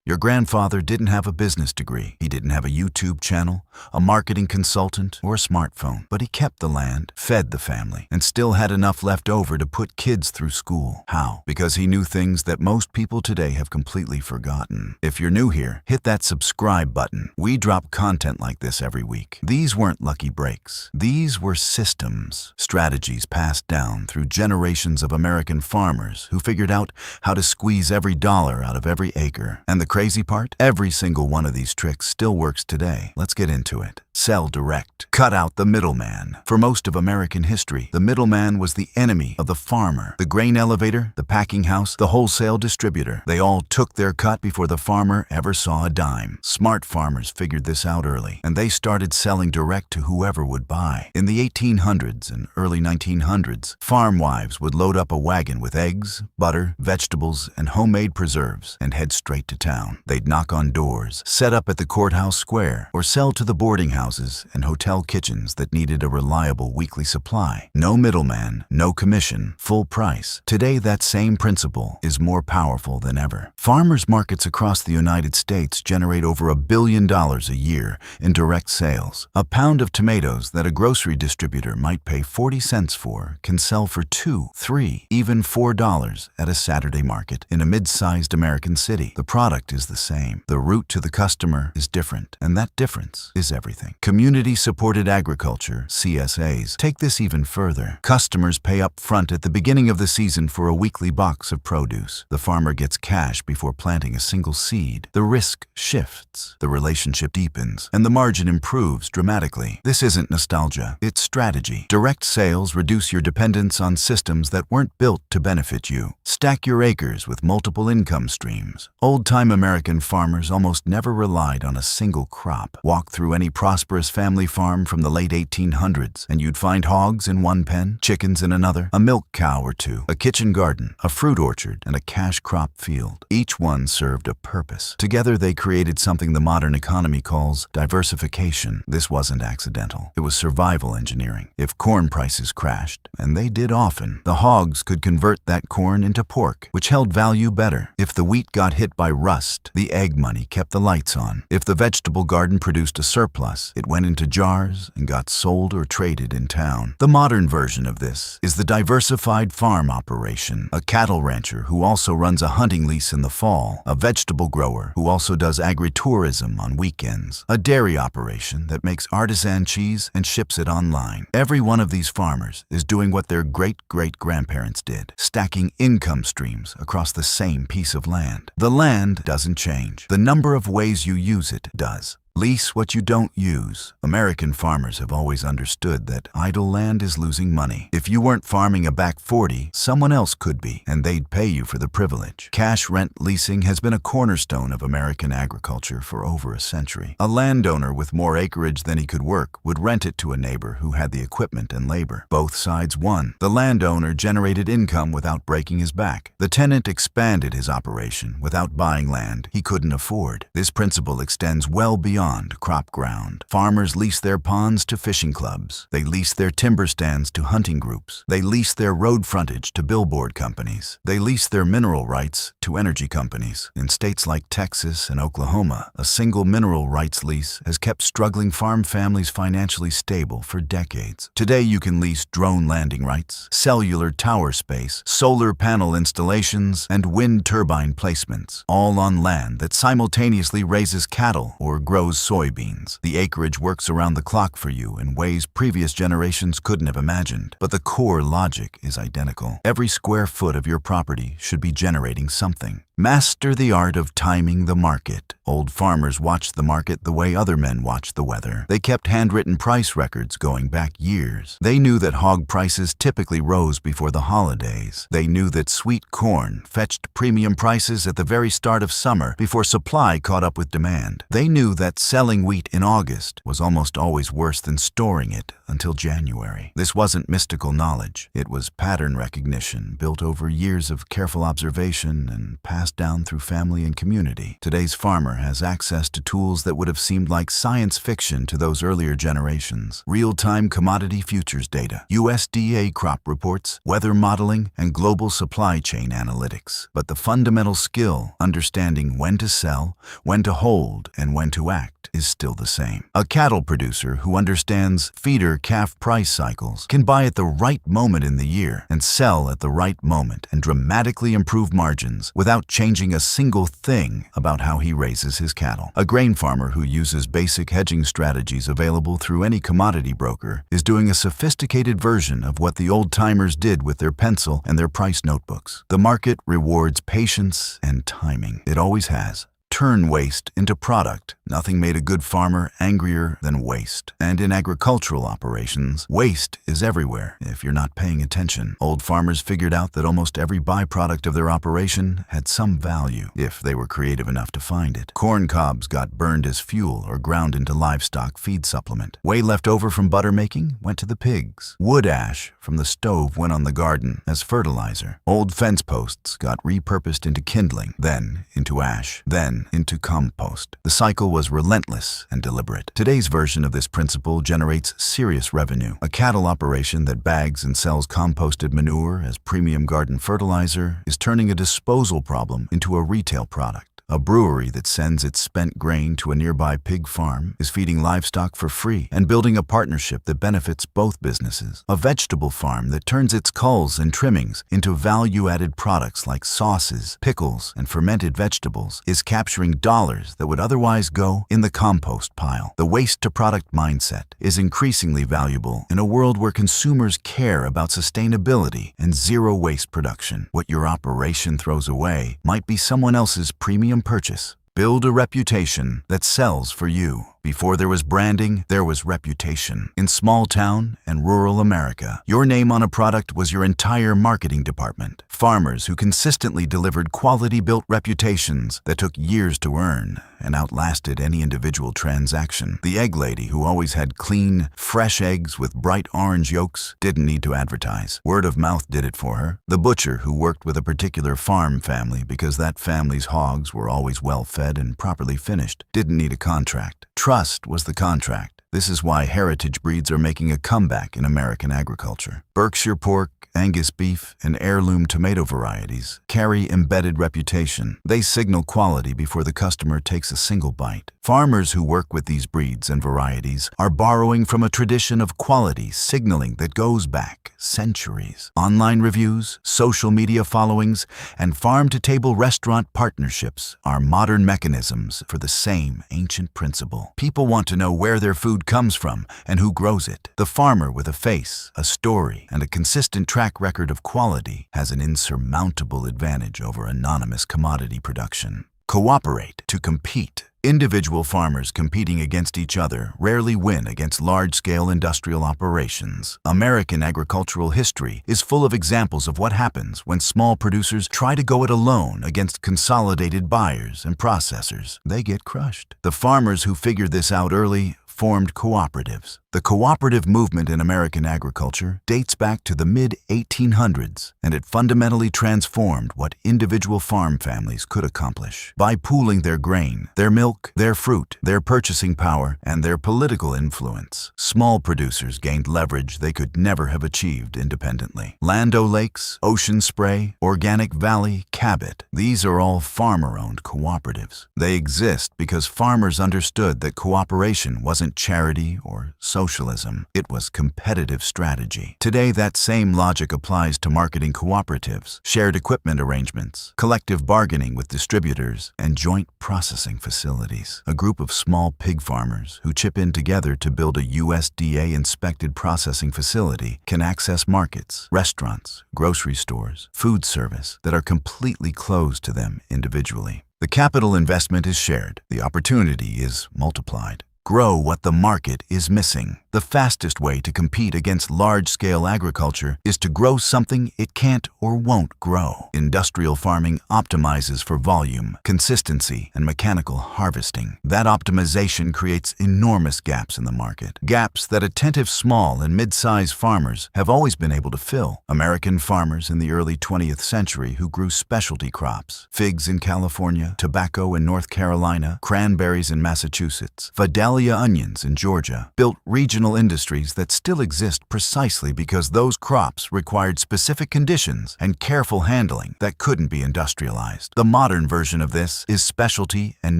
Your grandfather didn't have a business degree. He didn't have a YouTube channel, a marketing consultant, or a smartphone. But he kept the land, fed the family, and still had enough left over to put kids through school. How? Because he knew things that most people today have completely forgotten. If you're new here, hit that subscribe button. We drop content like this every week. These weren't lucky breaks. These were systems, strategies passed down through generations of American farmers who figured out how to squeeze every dollar out of every acre. And the crazy part? Every single one of these tricks still works today. Let's get into it. Sell direct. Cut out the middleman. For most of American history, the middleman was the enemy of the farmer. The grain elevator, the packing house, the wholesale distributor. They all took their cut before the farmer ever saw a dime. Smart farmers figured this out early, and they started selling direct to whoever would buy. In the 1800s and early 1900s, farm wives would load up a wagon with eggs, butter, vegetables, and homemade preserves and head straight to town. They'd knock on doors, set up at the courthouse square, or sell to the boarding houses and hotel kitchens that needed a reliable weekly supply. No middleman, no commission, full price. Today, that same principle is more powerful than ever. Farmers markets across the United States generate over $1 billion a year in direct sales. A pound of tomatoes that a grocery distributor might pay 40 cents for can sell for $2, $3, even $4 at a Saturday market in a mid-sized American city. The product is the same. The route to the customer is different, and that difference is everything. Community-supported agriculture, CSAs, take this even further. Customers pay up front at the beginning of the season for a weekly box of produce. The farmer gets cash before planting a single seed. The risk shifts, the relationship deepens, and the margin improves dramatically. This isn't nostalgia, it's strategy. Direct sales reduce your dependence on systems that weren't built to benefit you. Stack your acres with multiple income streams. Old-time American farmers almost never relied on a single crop. Walk through any prosperous family farm from the late 1800s, and you'd find hogs in one pen, chickens in another, a milk cow or two, a kitchen garden, a fruit orchard, and a cash crop field. Each one served a purpose. Together they created something the modern economy calls diversification. This wasn't accidental. It was survival engineering. If corn prices crashed, and they did often, the hogs could convert that corn into pork, which held value better. If the wheat got hit by rust, the egg money kept the lights on. If the vegetable garden produced a surplus, it went into jars and got sold or traded in town. The modern version of this is the diversified farm operation. A cattle rancher who also runs a hunting lease in the fall, a vegetable grower who also does agritourism on weekends, a dairy operation that makes artisan cheese and ships it online. Every one of these farmers is doing what their great-great-grandparents did, stacking income streams across the same piece of land. The land doesn't change. The number of ways you use it does. Lease what you don't use. American farmers have always understood that idle land is losing money. If you weren't farming a back 40, someone else could be, and they'd pay you for the privilege. Cash rent leasing has been a cornerstone of American agriculture for over a century. A landowner with more acreage than he could work would rent it to a neighbor who had the equipment and labor. Both sides won. The landowner generated income without breaking his back. The tenant expanded his operation without buying land he couldn't afford. This principle extends well beyond crop ground. Farmers lease their ponds to fishing clubs. They lease their timber stands to hunting groups. They lease their road frontage to billboard companies. They lease their mineral rights to energy companies. In states like Texas and Oklahoma, a single mineral rights lease has kept struggling farm families financially stable for decades. Today you can lease drone landing rights, cellular tower space, solar panel installations, and wind turbine placements, all on land that simultaneously raises cattle or grows soybeans. The acreage works around the clock for you in ways previous generations couldn't have imagined. But the core logic is identical. Every square foot of your property should be generating something. Master the art of timing the market. Old farmers watched the market the way other men watched the weather. They kept handwritten price records going back years. They knew that hog prices typically rose before the holidays. They knew that sweet corn fetched premium prices at the very start of summer before supply caught up with demand. They knew that selling wheat in August was almost always worse than storing it until January. This wasn't mystical knowledge. It was pattern recognition built over years of careful observation and passed down through family and community. Today's farmer has access to tools that would have seemed like science fiction to those earlier generations. Real-time commodity futures data, USDA crop reports, weather modeling, and global supply chain analytics. But the fundamental skill, understanding when to sell, when to hold, and when to act, is still the same. A cattle producer who understands feeder-calf price cycles can buy at the right moment in the year and sell at the right moment and dramatically improve margins without changing a single thing about how he raises his cattle. A grain farmer who uses basic hedging strategies available through any commodity broker is doing a sophisticated version of what the old-timers did with their pencil and their price notebooks. The market rewards patience and timing. It always has. Turn waste into product. Nothing made a good farmer angrier than waste. And in agricultural operations, waste is everywhere if you're not paying attention. Old farmers figured out that almost every byproduct of their operation had some value, if they were creative enough to find it. Corn cobs got burned as fuel or ground into livestock feed supplement. Whey left over from butter making went to the pigs. Wood ash from the stove went on the garden as fertilizer. Old fence posts got repurposed into kindling, then into ash, then into compost. The cycle was relentless and deliberate. Today's version of this principle generates serious revenue. A cattle operation that bags and sells composted manure as premium garden fertilizer is turning a disposal problem into a retail product. A brewery that sends its spent grain to a nearby pig farm is feeding livestock for free and building a partnership that benefits both businesses. A vegetable farm that turns its culls and trimmings into value-added products like sauces, pickles, and fermented vegetables is capturing dollars that would otherwise go in the compost pile. The waste-to-product mindset is increasingly valuable in a world where consumers care about sustainability and zero-waste production. What your operation throws away might be someone else's premium purchase. Build a reputation that sells for you. Before there was branding, there was reputation. In small town and rural America, your name on a product was your entire marketing department. Farmers who consistently delivered quality-built reputations that took years to earn and outlasted any individual transaction. The egg lady who always had clean, fresh eggs with bright orange yolks didn't need to advertise. Word of mouth did it for her. The butcher who worked with a particular farm family because that family's hogs were always well-fed and properly finished didn't need a contract. Trust was the contract. This is why heritage breeds are making a comeback in American agriculture. Berkshire pork, Angus beef, and heirloom tomato varieties carry embedded reputation. They signal quality before the customer takes a single bite. Farmers who work with these breeds and varieties are borrowing from a tradition of quality signaling that goes back centuries. Online reviews, social media followings, and farm-to-table restaurant partnerships are modern mechanisms for the same ancient principle. People want to know where their food comes from and who grows it. The farmer with a face, a story, and a consistent track record of quality has an insurmountable advantage over anonymous commodity production. Cooperate to compete. Individual farmers competing against each other rarely win against large-scale industrial operations. American agricultural history is full of examples of what happens when small producers try to go it alone against consolidated buyers and processors. They get crushed. The farmers who figured this out early formed cooperatives. The cooperative movement in American agriculture dates back to the mid-1800s, and it fundamentally transformed what individual farm families could accomplish. By pooling their grain, their milk, their fruit, their purchasing power, and their political influence, small producers gained leverage they could never have achieved independently. Land O'Lakes, Ocean Spray, Organic Valley, Cabot, these are all farmer-owned cooperatives. They exist because farmers understood that cooperation wasn't charity or socialism. It was competitive strategy. Today, that same logic applies to marketing cooperatives, shared equipment arrangements, collective bargaining with distributors, and joint processing facilities. A group of small pig farmers who chip in together to build a USDA-inspected processing facility can access markets, restaurants, grocery stores, food service that are completely closed to them individually. The capital investment is shared. The opportunity is multiplied. Grow what the market is missing. The The fastest way to compete against large-scale agriculture is to grow something it can't or won't grow. Industrial farming optimizes for volume, consistency, and mechanical harvesting. That optimization creates enormous gaps in the market. Gaps that attentive small and mid-size farmers have always been able to fill. American farmers in the early 20th century who grew specialty crops, figs in California, tobacco in North Carolina, cranberries in Massachusetts, Vidalia onions in Georgia, built regional industries that still exist precisely because those crops required specific conditions and careful handling that couldn't be industrialized. The modern version of this is specialty and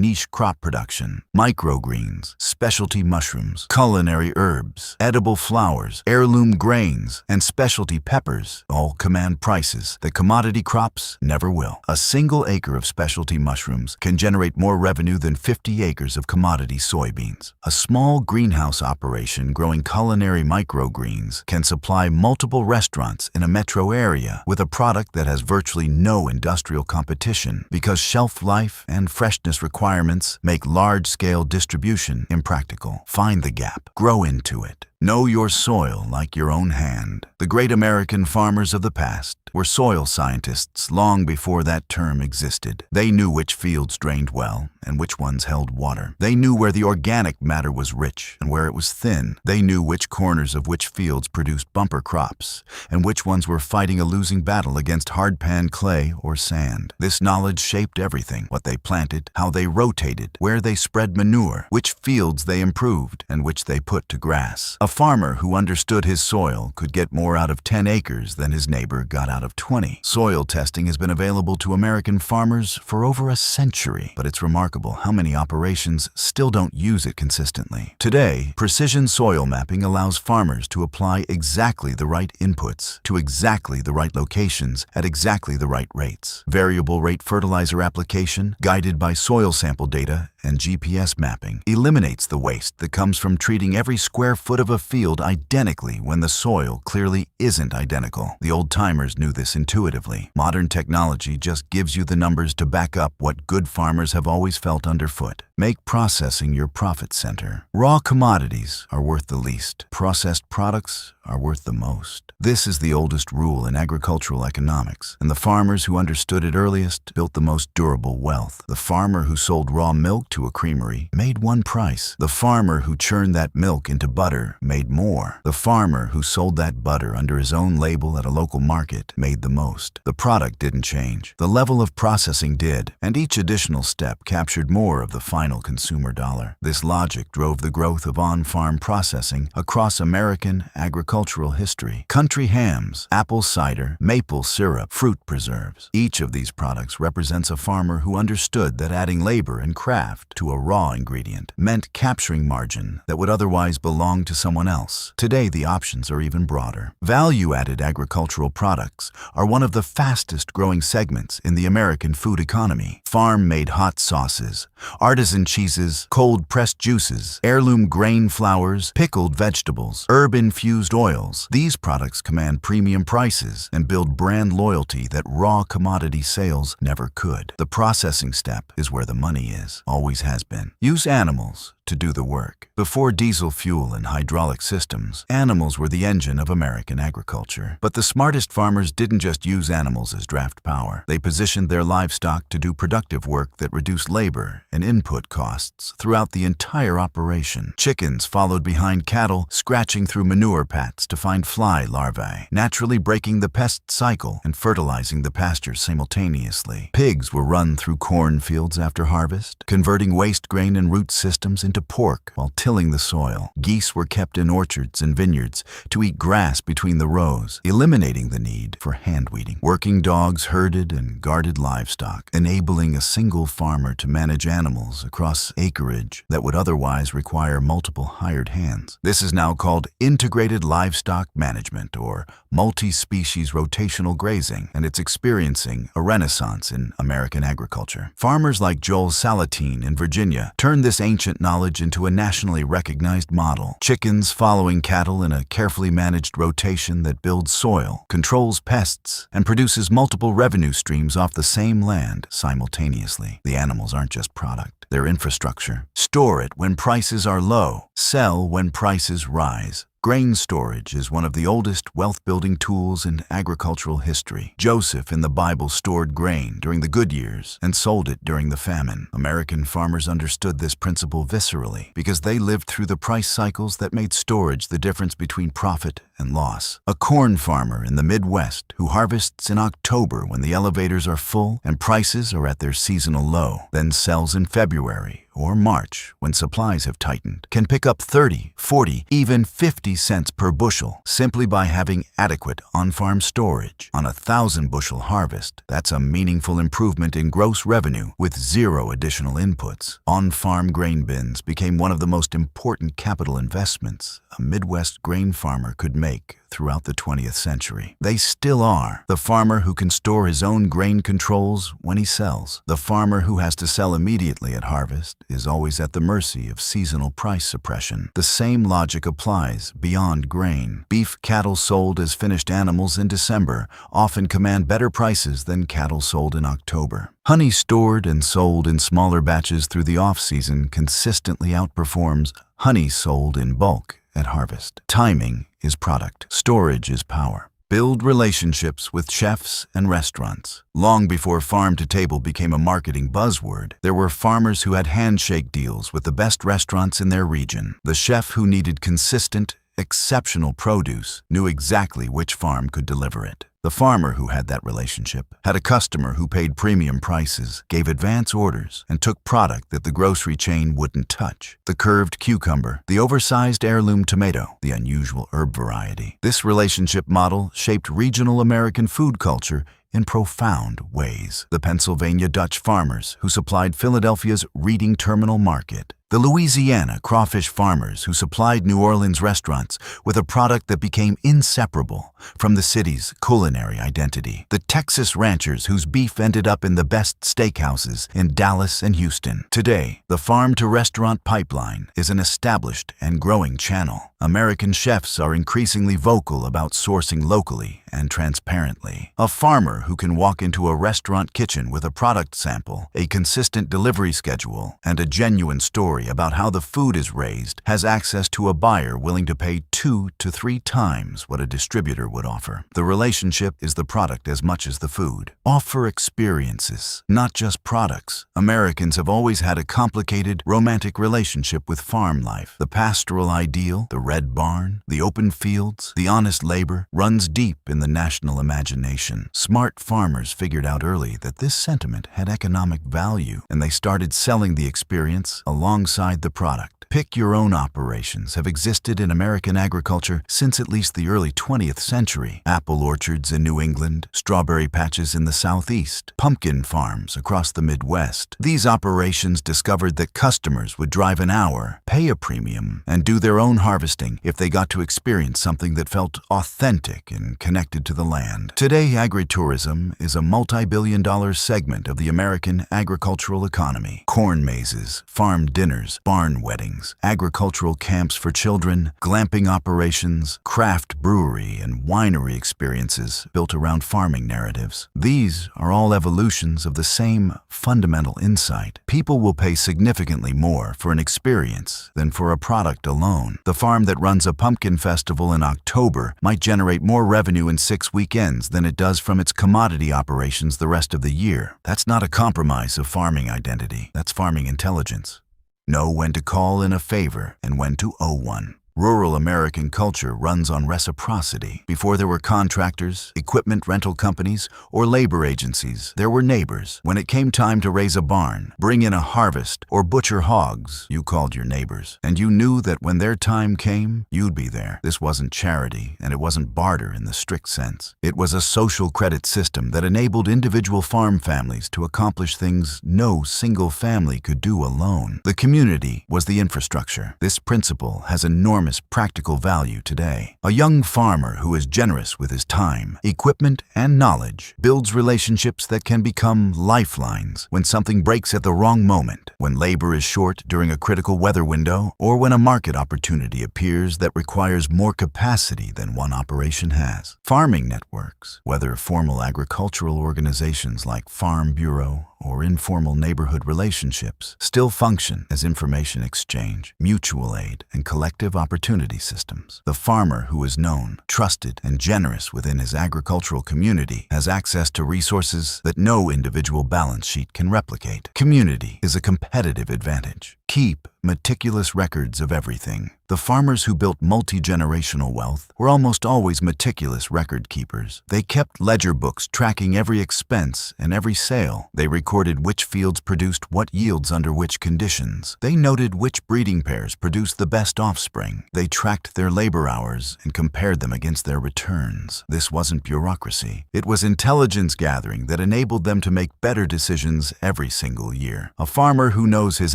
niche crop production. Microgreens, specialty mushrooms, culinary herbs, edible flowers, heirloom grains, and specialty peppers all command prices that commodity crops never will. A single acre of specialty mushrooms can generate more revenue than 50 acres of commodity soybeans. A small greenhouse operation growing culinary microgreens can supply multiple restaurants in a metro area with a product that has virtually no industrial competition because shelf life and freshness requirements make large-scale distribution impractical. Find the gap. Grow into it. Know your soil like your own hand. The great American farmers of the past were soil scientists long before that term existed. They knew which fields drained well and which ones held water. They knew where the organic matter was rich and where it was thin. They knew which corners of which fields produced bumper crops and which ones were fighting a losing battle against hardpan clay or sand. This knowledge shaped everything: what they planted, how they rotated, where they spread manure, which fields they improved, and which they put to grass. A farmer who understood his soil could get more out of 10 acres than his neighbor got out of 20. Soil testing has been available to American farmers for over a century, but it's remarkable how many operations still don't use it consistently. Today, precision soil mapping allows farmers to apply exactly the right inputs to exactly the right locations at exactly the right rates. Variable rate fertilizer application, guided by soil sample data and GPS mapping, eliminates the waste that comes from treating every square foot of a field identically when the soil clearly isn't identical. The old-timers knew this intuitively. Modern technology just gives you the numbers to back up what good farmers have always felt underfoot. Make processing your profit center. Raw commodities are worth the least. Processed products are worth the most. This is the oldest rule in agricultural economics, and the farmers who understood it earliest built the most durable wealth. The farmer who sold raw milk to a creamery made one price. The farmer who churned that milk into butter made more. The farmer who sold that butter under his own label at a local market made the most. The product didn't change. The level of processing did, and each additional step captured more of the final consumer dollar. This logic drove the growth of on-farm processing across American agricultural history. Country hams, apple cider, maple syrup, fruit preserves. Each of these products represents a farmer who understood that adding labor and craft to a raw ingredient meant capturing margin that would otherwise belong to someone else. Today, the options are even broader. Value-added agricultural products are one of the fastest-growing segments in the American food economy. Farm-made hot sauces, artisan cheeses, cold-pressed juices, heirloom grain flours, pickled vegetables, herb-infused oils. These products command premium prices and build brand loyalty that raw commodity sales never could. The processing step is where the money is, always has been. Use animals to do the work. Before diesel fuel and hydraulic systems, animals were the engine of American agriculture. But the smartest farmers didn't just use animals as draft power. They positioned their livestock to do productive work that reduced labor and input costs throughout the entire operation. Chickens followed behind cattle, scratching through manure pats to find fly larvae, naturally breaking the pest cycle and fertilizing the pastures simultaneously. Pigs were run through cornfields after harvest, converting waste grain and root systems into pork while tilling the soil. Geese were kept in orchards and vineyards to eat grass between the rows, eliminating the need for hand-weeding. Working dogs herded and guarded livestock, enabling a single farmer to manage animals across acreage that would otherwise require multiple hired hands. This is now called integrated livestock management, or multi-species rotational grazing, and it's experiencing a renaissance in American agriculture. Farmers like Joel Salatin in Virginia Virginia, turned this ancient knowledge into a nationally recognized model. Chickens following cattle in a carefully managed rotation that builds soil, controls pests, and produces multiple revenue streams off the same land simultaneously. The animals aren't just product, they're infrastructure. Store it when prices are low, sell when prices rise. Grain storage is one of the oldest wealth-building tools in agricultural history. Joseph in the Bible stored grain during the good years and sold it during the famine. American farmers understood this principle viscerally because they lived through the price cycles that made storage the difference between profit and loss. A corn farmer in the Midwest who harvests in October when the elevators are full and prices are at their seasonal low, then sells in February or March when supplies have tightened, can pick up 30, 40, even 50 cents per bushel simply by having adequate on-farm storage. On a 1,000-bushel harvest, that's a meaningful improvement in gross revenue with zero additional inputs. On-farm grain bins became one of the most important capital investments a Midwest grain farmer could make throughout the 20th century. They still are. The farmer who can store his own grain controls when he sells. The farmer who has to sell immediately at harvest is always at the mercy of seasonal price suppression. The same logic applies beyond grain. Beef cattle sold as finished animals in December often command better prices than cattle sold in October. Honey stored and sold in smaller batches through the off-season consistently outperforms honey sold in bulk at harvest. Timing is product. Storage is power. Build relationships with chefs and restaurants. Long before farm-to-table became a marketing buzzword, there were farmers who had handshake deals with the best restaurants in their region. The chef who needed consistent, exceptional produce knew exactly which farm could deliver it. The farmer who had that relationship had a customer who paid premium prices, gave advance orders, and took product that the grocery chain wouldn't touch. The curved cucumber, the oversized heirloom tomato, the unusual herb variety. This relationship model shaped regional American food culture in profound ways. The Pennsylvania Dutch farmers who supplied Philadelphia's Reading Terminal Market. The Louisiana crawfish farmers who supplied New Orleans restaurants with a product that became inseparable from the city's culinary identity. The Texas ranchers whose beef ended up in the best steakhouses in Dallas and Houston. Today, the farm-to-restaurant pipeline is an established and growing channel. American chefs are increasingly vocal about sourcing locally and transparently. A farmer who can walk into a restaurant kitchen with a product sample, a consistent delivery schedule, and a genuine story about how the food is raised has access to a buyer willing to pay 2 to 3 times what a distributor would offer. The relationship is the product as much as the food. Offer experiences, not just products. Americans have always had a complicated, romantic relationship with farm life. The pastoral ideal, the red barn, the open fields, the honest labor runs deep in the national imagination. Smart farmers figured out early that this sentiment had economic value, and they started selling the experience alongside the product. Pick-your-own operations have existed in American agriculture since at least the early 20th century. Apple orchards in New England, strawberry patches in the Southeast, pumpkin farms across the Midwest. These operations discovered that customers would drive an hour, pay a premium, and do their own harvesting if they got to experience something that felt authentic and connected to the land. Today, agritourism is a multi-billion-dollar segment of the American agricultural economy. Corn mazes, farm dinners, barn weddings, agricultural camps for children, glamping operations, craft brewery and winery experiences built around farming narratives. These are all evolutions of the same fundamental insight. People will pay significantly more for an experience than for a product alone. The farm that runs a pumpkin festival in October might generate more revenue in 6 weekends than it does from its commodity operations the rest of the year. That's not a compromise of farming identity. That's farming intelligence. Know when to call in a favor and when to owe one. Rural American culture runs on reciprocity. Before there were contractors, equipment rental companies, or labor agencies, there were neighbors. When it came time to raise a barn, bring in a harvest, or butcher hogs, you called your neighbors. And you knew that when their time came, you'd be there. This wasn't charity, and it wasn't barter in the strict sense. It was a social credit system that enabled individual farm families to accomplish things no single family could do alone. The community was the infrastructure. This principle has enormous enormous practical value today. A young farmer who is generous with his time, equipment, and knowledge builds relationships that can become lifelines when something breaks at the wrong moment, when labor is short during a critical weather window, or when a market opportunity appears that requires more capacity than one operation has. Farming networks, whether formal agricultural organizations like Farm Bureau or informal neighborhood relationships, still function as information exchange, mutual aid, and collective opportunity systems. The farmer who is known, trusted, and generous within his agricultural community has access to resources that no individual balance sheet can replicate. Community is a competitive advantage. Keep meticulous records of everything. The farmers who built multi-generational wealth were almost always meticulous record keepers. They kept ledger books tracking every expense and every sale. They recorded which fields produced what yields under which conditions. They noted which breeding pairs produced the best offspring. They tracked their labor hours and compared them against their returns. This wasn't bureaucracy. It was intelligence gathering that enabled them to make better decisions every single year. A farmer who knows his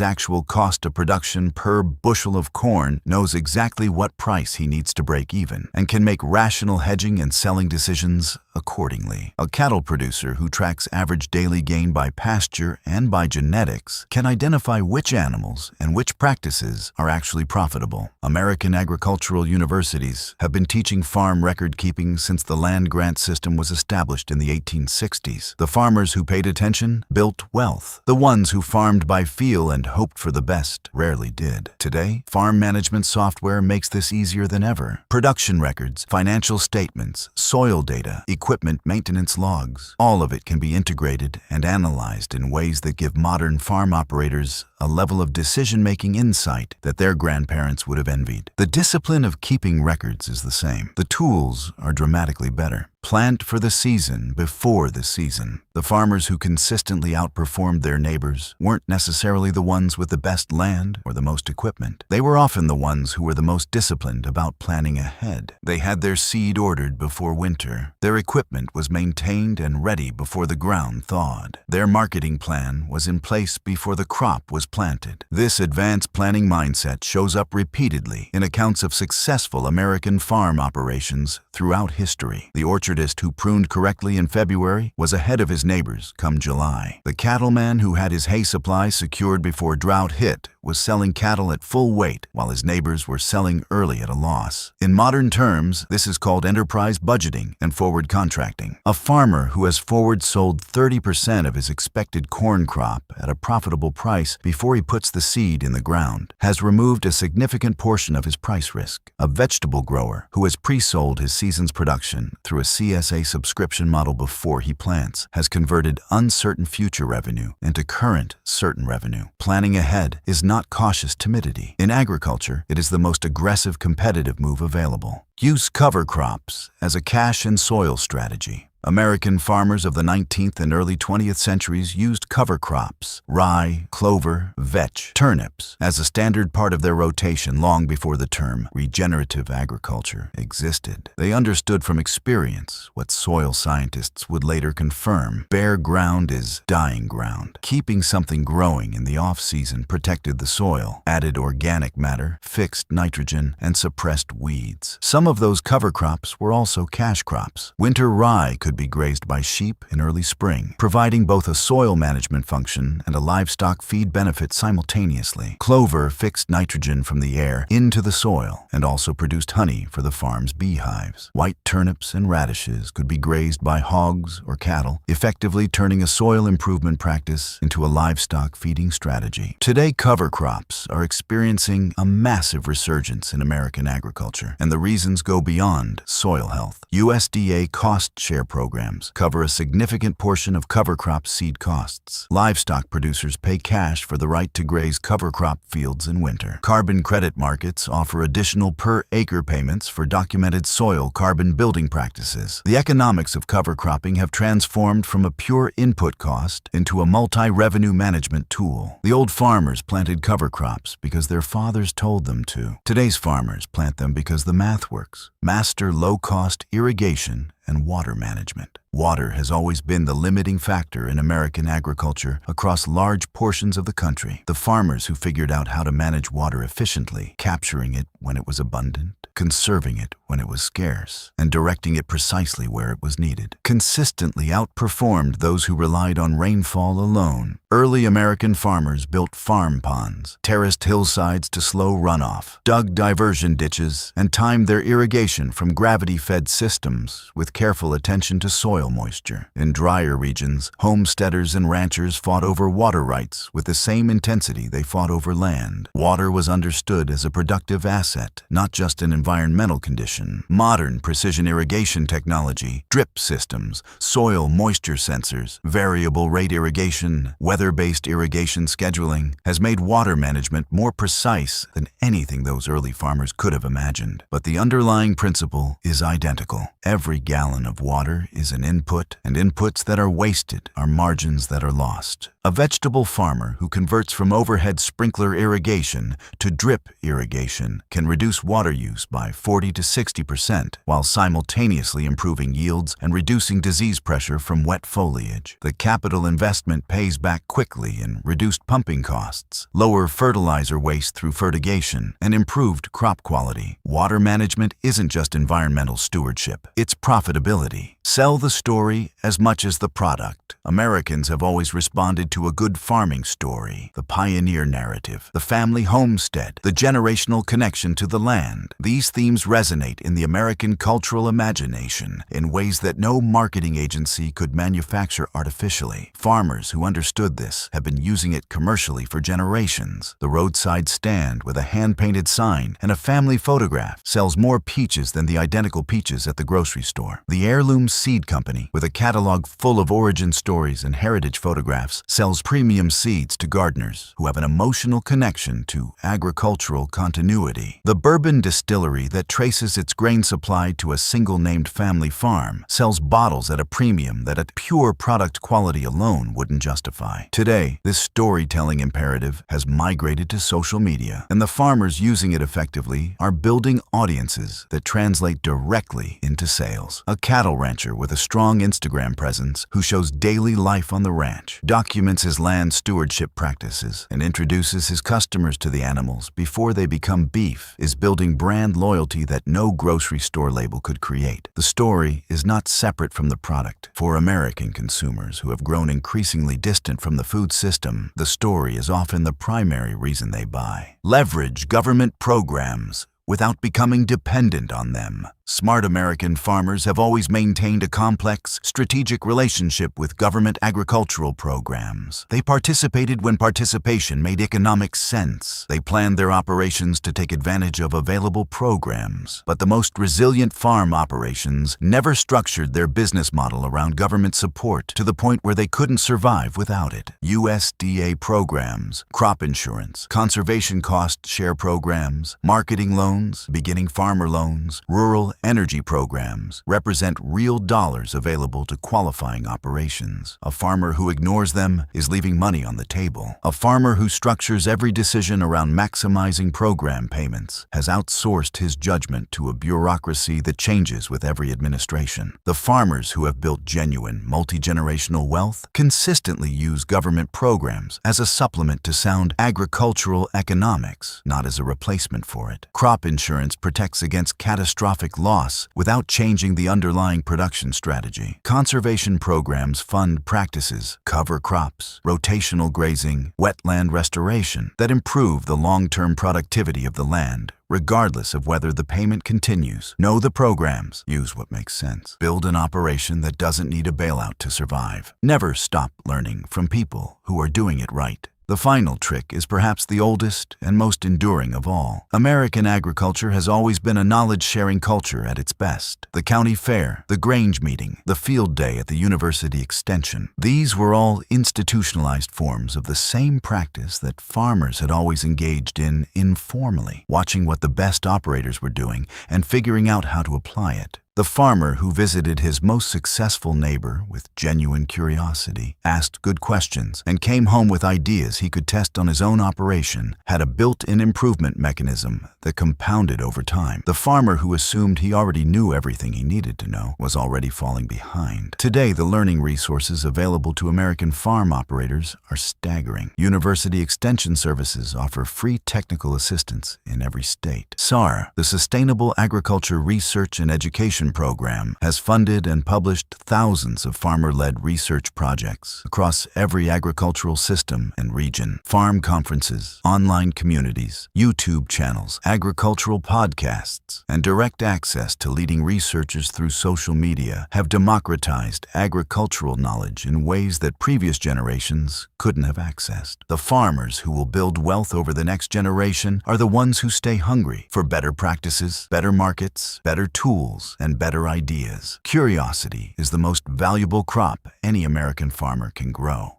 actual cost of production per bushel of corn knows exactly what price he needs to break even and can make rational hedging and selling decisions accordingly. A cattle producer who tracks average daily gain by pasture and by genetics can identify which animals and which practices are actually profitable. American agricultural universities have been teaching farm record keeping since the land grant system was established in the 1860s. The farmers who paid attention built wealth. The ones who farmed by feel and hoped for the best rarely did. Today, farm management software makes this easier than ever. Production records, financial statements, soil data, equipment maintenance logs, all of it can be integrated and analyzed in ways that give modern farm operators a level of decision-making insight that their grandparents would have envied. The discipline of keeping records is the same. The tools are dramatically better. Plant for the season before the season. The farmers who consistently outperformed their neighbors weren't necessarily the ones with the best land or the most equipment. They were often the ones who were the most disciplined about planning ahead. They had their seed ordered before winter. Their equipment was maintained and ready before the ground thawed. Their marketing plan was in place before the crop was planted. This advanced planning mindset shows up repeatedly in accounts of successful American farm operations throughout history. The orchardist who pruned correctly in February was ahead of his neighbors come July. The cattleman who had his hay supply secured before drought hit was selling cattle at full weight while his neighbors were selling early at a loss. In modern terms, this is called enterprise budgeting and forward contracting. A farmer who has forward sold 30% of his expected corn crop at a profitable price before he puts the seed in the ground has removed a significant portion of his price risk. A vegetable grower who has pre-sold his season's production through a CSA subscription model before he plants has converted uncertain future revenue into current certain revenue. Planning ahead is not cautious timidity. In agriculture, it is the most aggressive competitive move available. Use cover crops as a cash and soil strategy. American farmers of the 19th and early 20th centuries used cover crops, rye, clover, vetch, turnips, as a standard part of their rotation long before the term regenerative agriculture existed. They understood from experience what soil scientists would later confirm: bare ground is dying ground. Keeping something growing in the off-season protected the soil, added organic matter, fixed nitrogen, and suppressed weeds. Some of those cover crops were also cash crops. Winter rye could be grazed by sheep in early spring, providing both a soil management function and a livestock feed benefit simultaneously. Clover fixed nitrogen from the air into the soil and also produced honey for the farm's beehives. White turnips and radishes could be grazed by hogs or cattle, effectively turning a soil improvement practice into a livestock feeding strategy. Today, cover crops are experiencing a massive resurgence in American agriculture, and the reasons go beyond soil health. USDA cost share programs cover a significant portion of cover crop seed costs. Livestock producers pay cash for the right to graze cover crop fields in winter. Carbon credit markets offer additional per-acre payments for documented soil carbon building practices. The economics of cover cropping have transformed from a pure input cost into a multi-revenue management tool. The old farmers planted cover crops because their fathers told them to. Today's farmers plant them because the math works. Master low-cost irrigation and water management. Water has always been the limiting factor in American agriculture across large portions of the country. The farmers who figured out how to manage water efficiently, capturing it when it was abundant, conserving it when it was scarce, and directing it precisely where it was needed, consistently outperformed those who relied on rainfall alone. Early American farmers built farm ponds, terraced hillsides to slow runoff, dug diversion ditches, and timed their irrigation from gravity-fed systems with careful attention to soil moisture. In drier regions, homesteaders and ranchers fought over water rights with the same intensity they fought over land. Water was understood as a productive asset, not just an environmental condition. Modern precision irrigation technology, drip systems, soil moisture sensors, variable rate irrigation, weather-based irrigation scheduling has made water management more precise than anything those early farmers could have imagined. But the underlying principle is identical. Every gallon of water is an input, and inputs that are wasted are margins that are lost. A vegetable farmer who converts from overhead sprinkler irrigation to drip irrigation can reduce water use by 40 to 60% while simultaneously improving yields and reducing disease pressure from wet foliage. The capital investment pays back quickly in reduced pumping costs, lower fertilizer waste through fertigation, and improved crop quality. Water management isn't just environmental stewardship, it's profitability. Sell the story as much as the product. Americans have always responded to a good farming story, the pioneer narrative, the family homestead, the generational connection to the land. These themes resonate in the American cultural imagination in ways that no marketing agency could manufacture artificially. Farmers who understood this have been using it commercially for generations. The roadside stand with a hand-painted sign and a family photograph sells more peaches than the identical peaches at the grocery store. The Heirloom Seed Company, with a catalog full of origin stories and heritage photographs, sells premium seeds to gardeners who have an emotional connection to agricultural continuity. The bourbon distillery that traces its grain supply to a single-named family farm sells bottles at a premium that at pure product quality alone wouldn't justify. Today, this storytelling imperative has migrated to social media, and the farmers using it effectively are building audiences that translate directly into sales. A cattle rancher with a strong Instagram presence who shows daily life on the ranch, documents his land stewardship practices, and introduces his customers to the animals before they become beef, is building brand loyalty that no grocery store label could create. The story is not separate from the product. For American consumers who have grown increasingly distant from the food system, the story is often the primary reason they buy. Leverage government programs without becoming dependent on them. Smart American farmers have always maintained a complex, strategic relationship with government agricultural programs. They participated when participation made economic sense. They planned their operations to take advantage of available programs. But the most resilient farm operations never structured their business model around government support to the point where they couldn't survive without it. USDA programs, crop insurance, conservation cost share programs, marketing loans, beginning farmer loans, rural energy programs represent real dollars available to qualifying operations. A farmer who ignores them is leaving money on the table. A farmer who structures every decision around maximizing program payments has outsourced his judgment to a bureaucracy that changes with every administration. The farmers who have built genuine, multi-generational wealth consistently use government programs as a supplement to sound agricultural economics, not as a replacement for it. Crop insurance protects against catastrophic loss without changing the underlying production strategy. Conservation programs fund practices, cover crops, rotational grazing, wetland restoration that improve the long-term productivity of the land, regardless of whether the payment continues. Know the programs. Use what makes sense. Build an operation that doesn't need a bailout to survive. Never stop learning from people who are doing it right. The final trick is perhaps the oldest and most enduring of all. American agriculture has always been a knowledge-sharing culture at its best. The county fair, the Grange meeting, the field day at the university extension. These were all institutionalized forms of the same practice that farmers had always engaged in informally, watching what the best operators were doing and figuring out how to apply it. The farmer who visited his most successful neighbor with genuine curiosity, asked good questions, and came home with ideas he could test on his own operation had a built-in improvement mechanism that compounded over time. The farmer who assumed he already knew everything he needed to know was already falling behind. Today, the learning resources available to American farm operators are staggering. University Extension Services offer free technical assistance in every state. SAR, the Sustainable Agriculture Research and Education Program, has funded and published thousands of farmer-led research projects across every agricultural system and region. Farm conferences, online communities, YouTube channels, agricultural podcasts, and direct access to leading researchers through social media have democratized agricultural knowledge in ways that previous generations couldn't have accessed. The farmers who will build wealth over the next generation are the ones who stay hungry for better practices, better markets, better tools, and better ideas. Curiosity is the most valuable crop any American farmer can grow.